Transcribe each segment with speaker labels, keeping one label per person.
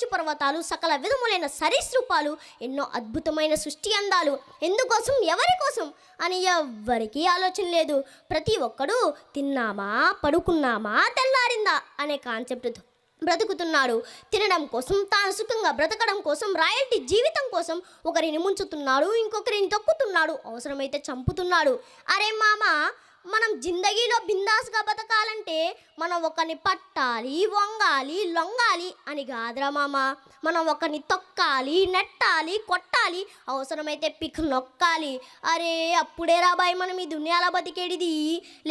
Speaker 1: మంచు పర్వతాలు, సకల విధములైన సరీసృపాలు, ఎన్నో అద్భుతమైన సృష్టి అందాలు. ఎందుకోసం, ఎవరి కోసం అని ఎవ్వరికీ ఆలోచన లేదు. ప్రతి ఒక్కడూ తిన్నామా, పడుకున్నామా, తెల్లారిందా అనే కాన్సెప్ట్తో బ్రతుకుతున్నాడు. తినడం కోసం, తాను సుఖంగా బ్రతకడం కోసం, రాయల్టీ జీవితం కోసం ఒకరిని ముంచుతున్నాడు, ఇంకొకరిని తొక్కుతున్నాడు, అవసరమైతే చంపుతున్నాడు. అరే మామ, మనం జిందగీలో బిందాస్గా బతకాలంటే మనం ఒకరిని పట్టాలి, వంగాలి, లొంగాలి అని కాదురా మామ. మనం ఒకరిని తొక్కాలి, నెట్టాలి, కొట్టాలి, అవసరమైతే పిక్ నొక్కాలి. అరే అప్పుడే రాబాయ్ మనం ఈ దునియాలో బతికేడిది.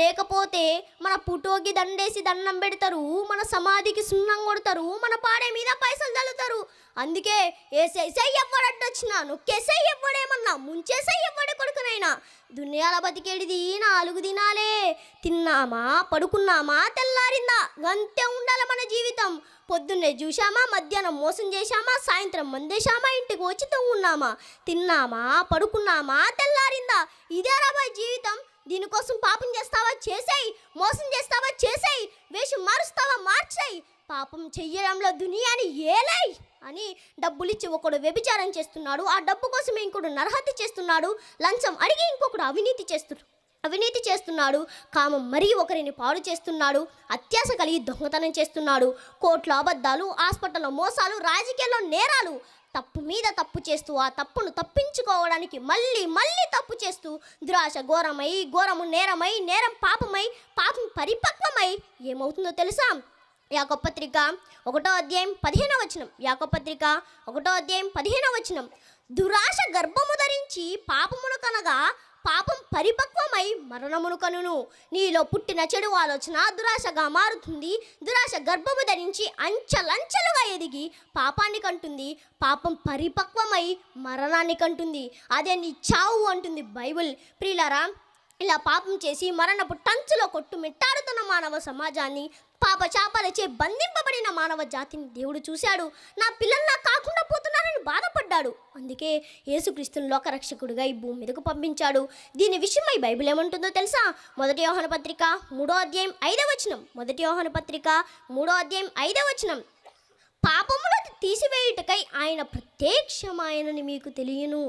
Speaker 1: లేకపోతే మన పుటోకి దండేసి దండం పెడతారు, మన సమాధికి సున్నం కొడతారు, మన పాడే మీద పైసలు చల్లుతారు. అందుకే ఏసేసై ఎవ్వడడ్డొచ్చినా, నొక్కేసై ఎవ్వడేమన్నా, ముంచేసై ఎవ్వడే కొడుకునైనా. దునియాల బతికేడిది 4 దినాలే. తిన్నామా, పడుకున్నామా, తెల్లారిందా, గంతే ఉండాలి మన జీవితం. పొద్దున్నే చూశామా, మధ్యాహ్నం మోసం చేశామా, సాయంత్రం మందేశామా, ఇంటికి వచ్చి తొంగున్నామా. తిన్నామా, పడుకున్నామా, తెల్లారిందా, ఇదే రాబాయ్ జీవితం. దీనికోసం పాపం చేస్తావా, చేసేయి. మోసం చేస్తావా, చేసేయి. వేషం మారుస్తావా, మార్చేయి. పాపం చెయ్యడంలో దునియాని ఏలై అని డబ్బులిచ్చి ఒకడు వ్యభిచారం చేస్తున్నాడు, ఆ డబ్బు కోసమే ఇంకొకడు నరహత్య చేస్తున్నాడు, లంచం అడిగి ఇంకొకడు అవినీతి చేస్తున్నాడు, కామం మరీ ఒకరిని పాడు చేస్తున్నాడు, అత్యాశ కలిగి దొంగతనం చేస్తున్నాడు, కోట్ల అబద్ధాలు, హాస్పిటల్లో మోసాలు, రాజకీయాల్లో నేరాలు, తప్పు మీద తప్పు చేస్తూ ఆ తప్పును తప్పించుకోవడానికి మళ్ళీ మళ్ళీ తప్పు చేస్తూ దురాశ ఘోరమై, ఘోరము నేరమై, నేరం పాపమై, పాపం పరిపక్వమై ఏమవుతుందో తెలుసా? యాకోబుపత్రిక 1:15 యాకోబుపత్రిక 1:15 దురాశ గర్భము ధరించి పాపమును కనగా పాపం పరిపక్వమై మరణమును కనును. నీలో పుట్టిన చెడు ఆలోచన దురాశగా మారుతుంది. దురాశ గర్భము ధరించి అంచెలంచెలుగా ఎదిగి పాపాన్ని కంటుంది. పాపం పరిపక్వమై మరణాన్ని కంటుంది. అదే నీ చావు అంటుంది బైబిల్. ప్రియులారా, ఇలా పాపం చేసి మరణపు టంచులో కొట్టుమిట్టాడుతున్న మానవ సమాజాన్ని, పాప శాపాలచే బంధింపబడిన మానవ జాతిని దేవుడు చూశాడు. నా పిల్లలు నాకు కాకుండా పోతున్నారని బాధపడ్డాడు. అందుకే యేసుక్రీస్తును లోకరక్షకుడిగా ఈ భూమి మీదకు పంపించాడు. దీని విషయమై బైబిల్ ఏమంటుందో తెలుసా? 1 యోహాను పత్రిక 3:5 1 యోహాను పత్రిక 3:5 పాపమును తీసివేయుటకై ఆయన ప్రత్యక్షమాయనని మీకు తెలియను.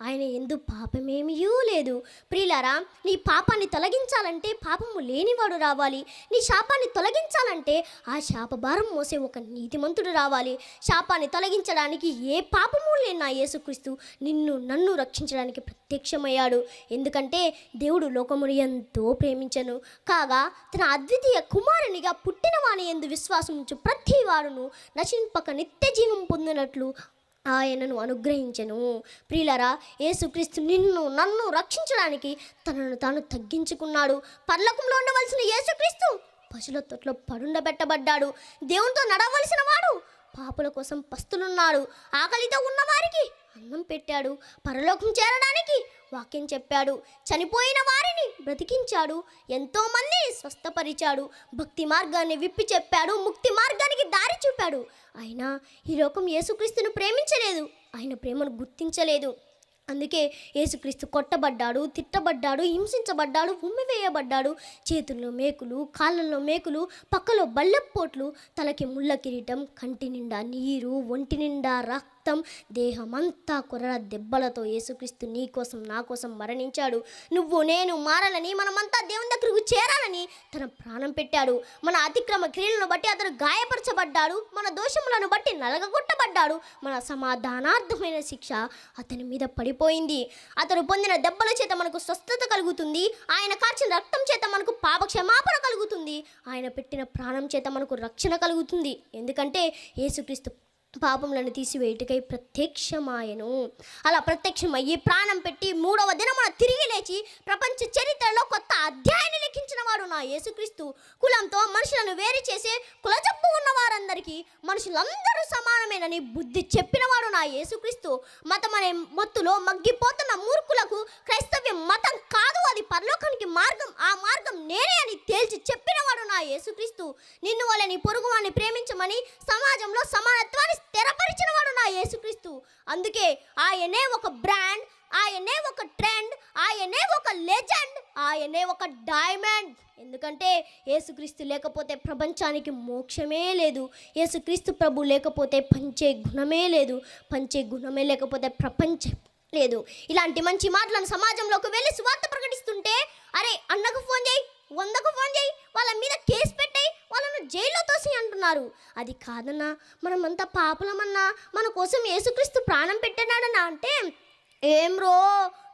Speaker 1: ఆయన యందు పాపమేమీయూ లేదు. ప్రియులారా, నీ పాపాన్ని తొలగించాలంటే పాపము లేనివాడు రావాలి. నీ శాపాన్ని తొలగించాలంటే ఆ శాపభారం మోసే ఒక నీతిమంతుడు రావాలి. శాపాన్ని తొలగించడానికి ఏ పాపము లేని నా యేసుక్రీస్తు నన్ను రక్షించడానికి ప్రత్యక్షమయ్యాడు. ఎందుకంటే దేవుడు లోకమును ఎంతో ప్రేమించెను, కాగా తన అద్వితీయ కుమారునిగా పుట్టిన వాని యందు విశ్వాసం ఉంచు ప్రతి వాడును నశింపక నిత్య జీవం పొందినట్లు ఆయనను అనుగ్రహించెను. ప్రియులారా, యేసుక్రీస్తు నన్ను రక్షించడానికి తనను తాను తగ్గించుకున్నాడు. పరలోకంలో ఉండవలసిన యేసుక్రీస్తు పశుల తొట్లో పడుండబెట్టబడ్డాడు. దేవునితో నడవలసిన వాడు పాపుల కోసం పస్తులున్నాడు. ఆకలితో ఉన్నవారికి అన్నం పెట్టాడు. పరలోకం చేరడానికి వాక్యం చెప్పాడు. చనిపోయిన వారిని బ్రతికించాడు. ఎంతోమందిని స్వస్థపరిచాడు. భక్తి మార్గాన్ని విప్పి చెప్పాడు. ముక్తి మార్గానికి దారి చూపాడు. అయినా ఈ లోకం యేసుక్రీస్తును ప్రేమించలేదు. ఆయన ప్రేమను గుర్తించలేదు. అందుకే యేసుక్రీస్తు కొట్టబడ్డాడు, తిట్టబడ్డాడు, హింసించబడ్డాడు, ఉమ్మివేయబడ్డాడు. చేతుల్లో మేకులు, కాళ్ళల్లో మేకులు, పక్కలో బల్లెపోట్లు, తలకి ముళ్ళ కిరీటం, కంటి నిండా నీరు, ఒంటి నిండా రక్తం, దేహమంతా కొరడ దెబ్బలతో యేసుక్రీస్తు నీ కోసం నా కోసం మరణించాడు. నువ్వు నేను మారాలని, మనమంతా దేవుని దగ్గరకు చేరాలని తన ప్రాణం పెట్టాడు. మన అతిక్రమ క్రియలను బట్టి అతను గాయపరచబడ్డాడు. మన దోషములను బట్టి నలగగొట్టబడ్డాడు. మన సమాధానార్థమైన శిక్ష అతని మీద పడిపోయింది. అతను పొందిన దెబ్బల చేత మనకు స్వస్థత కలుగుతుంది. ఆయన కార్చిన రక్తం చేత మనకు పాప క్షమాపణ కలుగుతుంది. ఆయన పెట్టిన ప్రాణం చేత మనకు రక్షణ కలుగుతుంది. ఎందుకంటే యేసుక్రీస్తు పాపములను తీసివేయుటకై ప్రత్యక్షమాయను. అలా ప్రత్యక్షమయ్యి ప్రాణం పెట్టి 3వ దినమున తిరిగి లేచి ప్రపంచ చరిత్రలో కొత్త అధ్యాయాన్ని లిఖించిన వాడు నా యేసుక్రీస్తు. కులంతో మనుషులను వేరు చేసే కులజబ్బు ఉన్న వారందరికీ మనుషులందరూ సమానమేనని బుద్ధి చెప్పినవాడు నా యేసుక్రీస్తు. మతం అనే మత్తులో మగ్గిపోతున్న మూర్ఖులకు క్రైస్తవ్యం మతం కాదు, అది పరలోకానికి మార్గం, ఆ మార్గం నేనే అని తేల్చి చెప్పినవాడు నా యేసుక్రీస్తు. నిన్ను వలె నీ పొరుగువాన్ని ప్రేమించమని సమాజంలో సమానత్వాన్ని స్థిరపరిచిన వాడు నా యేసుక్రీస్తు. అందుకే ఆయనే ఒక బ్రాండ్, ఆయనే ఒక ట్రెండ్, ఆయనే ఒక లెజెండ్, ఆయనే ఒక డైమండ్. ఎందుకంటే యేసుక్రీస్తు లేకపోతే ప్రపంచానికి మోక్షమే లేదు. యేసుక్రీస్తు ప్రభు లేకపోతే పంచే గుణమే లేదు. పంచే గుణమే లేకపోతే ప్రపంచం లేదు. ఇలాంటి మంచి మాటలను సమాజంలోకి వెళ్ళి సువార్త ప్రకటిస్తుంటే, అరే అన్నకు ఫోన్ చేయి, 100కు ఫోన్ చేయి, వాళ్ళ మీద కేసు పెట్టాయి, వాళ్ళను జైల్లో తోసి అంటున్నారు. అది కాదన్నా, మనమంతా పాపులమన్నా, మన కోసం యేసుక్రీస్తు ప్రాణం పెట్టినాడన్నా అంటే, ఏం రో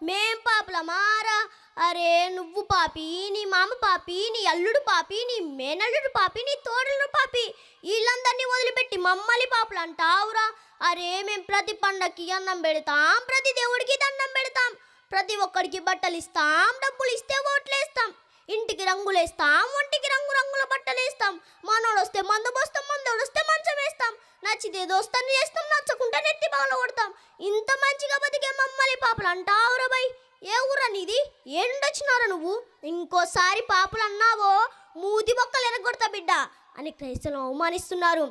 Speaker 1: మేం పాపులమారా? అరే నువ్వు పాపి, నీ మామ పాపి, నీ అల్లుడు పాపి, నీ మేనల్లుడు పాపి, నీ తోడలు పాపి, వీళ్ళందరినీ వదిలిపెట్టి మమ్మల్ని పాపలు అంటావురా? అరే మేము ప్రతి పండక్కి అన్నం పెడతాం, ప్రతి దేవుడికి దండం పెడతాం, ప్రతి ఒక్కడికి బట్టలు ఇస్తాం, డబ్బులు ఇస్తే ఓట్లేస్తాం, ఇంటికి రంగులేస్తాం, ఒంటికి రంగుల బట్టలు వేస్తాం, మనోడు వస్తే మందు పోస్తాం, మందోడు వస్తే మంచం వేస్తాం, నచ్చితే దోస్తాన్ని చేస్తాం, నచ్చకుంటే నెత్తి బాగా కొడతాం. ఇంత మంచిగా బతికే మమ్మల్ని పాపలు అంటావురా బై? ఏ ఊరా నీది? ఏండొచ్చినారా నువ్వు? ఇంకోసారి పాపలు అన్నావో మూతి బొక్కలు ఎరగొడతా బిడ్డ అని క్రైస్తవులను అవమానిస్తున్నారు.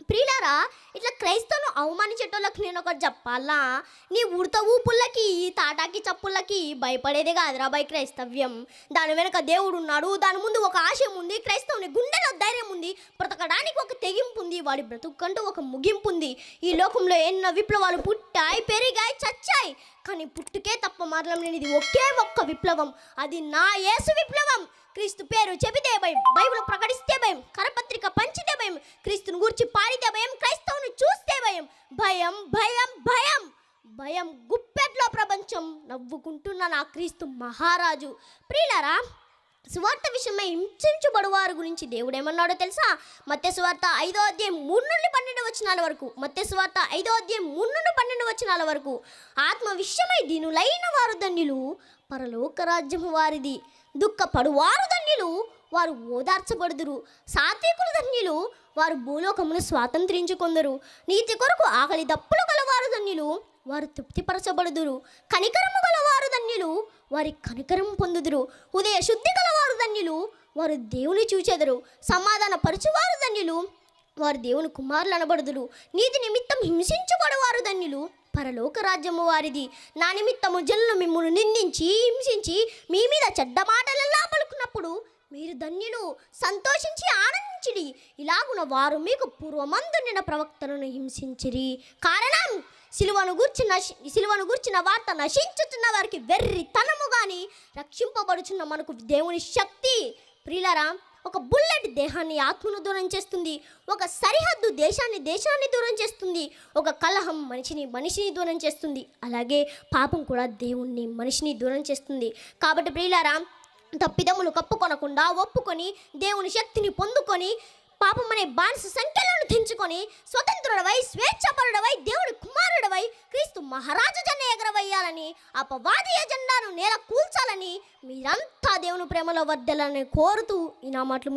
Speaker 1: ప్రియులారా, ఇట్లా క్రైస్తవులను అవమానించేటోళ్ళకి నేను ఒకటి చెప్పాలా, నీ ఉడత ఊపుళ్ళకి తాటాకి చప్పుళ్ళకి భయపడేదే కాదురా బై క్రైస్తవ్యం. దాని వెనక దేవుడు ఉన్నాడు, దాని ముందు ఒక ఆశయం ఉంది, క్రైస్తవుని గుండెలో ధైర్యం ఉంది, బ్రతకడానికి ఒక తెగింపు ఉంది, వాడి బ్రతుకంటూ ఒక ముగింపు ఉంది. ఈ లోకంలో ఎన్నో విప్లవాలు పుట్టాయి, పెరిగాయి, చచ్చాయి, కానీ పుట్టుకే తప్ప మరణం లేనిది ఒకే ఒక్క విప్లవం, అది నా యేసు విప్లవం. క్రీస్తు పేరు చెబితే భయం, బైబిల్ ప్రకటిస్తే భయం, కరపత్రిక పంచితే భయం, క్రీస్తుని గూర్చి పాడితే భయం, క్రైస్తవుని చూస్తే భయం. భయం భయం భయం భయం గుప్పెట్లో ప్రపంచం నవ్వుకుంటున్న నా క్రీస్తు మహారాజు. ప్రియులారా, సువార్త విషయమై హింసించబడు వారి గురించి దేవుడు ఏమన్నాడో తెలుసా? మత్తయి సువార్త 5వ అధ్యాయం 3 నుండి 12 వచనాల వరకు. మత్తయి సువార్త 5వ అధ్యాయం 3 నుండి 12 వచనాల వరకు. ఆత్మ విషయమై దీనులైన వారు ధన్యులు, పరలోక రాజ్యము వారిది. దుఃఖపడువారు ధన్యులు, వారు ఓదార్చబడుదురు. సాత్వికులు ధన్యులు, వారు భూలోకమును స్వాతంత్రించుకొందరు. నీతి కొరకు ఆకలి దప్పులు గలవారు ధన్యులు, వారు తృప్తిపరచబడుదురు. కనికరము గలవారు ధన్యులు, వారి కనికరం పొందుదురు. ఉదయ శుద్ధి గలవారు ధన్యులు, వారు దేవుని చూచెదరు. సమాధాన పరచువారు ధన్యులు, వారు దేవుని కుమారులు అనబడుదురు. నీతి నిమిత్తం హింసించబడువారు ధన్యులు, పరలోక రాజ్యము వారిది. నా నిమిత్తము జనులు మిమ్మును నిందించి హింసించి మీ మీద చెడ్డ మాటలలా పలుకున్నప్పుడు మీరు ధన్యులు, సంతోషించి ఆనందించిడి. ఇలాగున వారు మీకు పూర్వమందుండిన ప్రవక్తలను హింసించిరి. కారణం సిలువను గూర్చిన వార్త నశించుతున్న వారికి వెర్రితనము గాని, రక్షింపబడుచున్న మనకు దేవుని శక్తి. ప్రియులారా, ఒక బుల్లెట్ దేహాన్ని ఆత్మను దూరం చేస్తుంది, ఒక సరిహద్దు దేశాన్ని దూరం చేస్తుంది, ఒక కలహం మనిషిని దూరం చేస్తుంది, అలాగే పాపం కూడా దేవుణ్ణి మనిషిని దూరం చేస్తుంది. కాబట్టి ప్రియులారా, తప్పిదములు కప్పుకొనకుండా ఒప్పుకొని దేవుని శక్తిని పొందుకొని పాపం అనే బానిస సంఖ్యలను తెంచుకొని స్వతంత్రుడవై, స్వేచ్ఛపరుడవై, దేవుడి కుమారుడవై క్రీస్తు మహారాజు జెండా ఎగరవేయాలని, అపవాది ఎజెండాను నేల కూల్చాలని మీరంతా దేవుని ప్రేమలో వర్ధిల్లాలని కోరుతూ ఈ నా మాటలు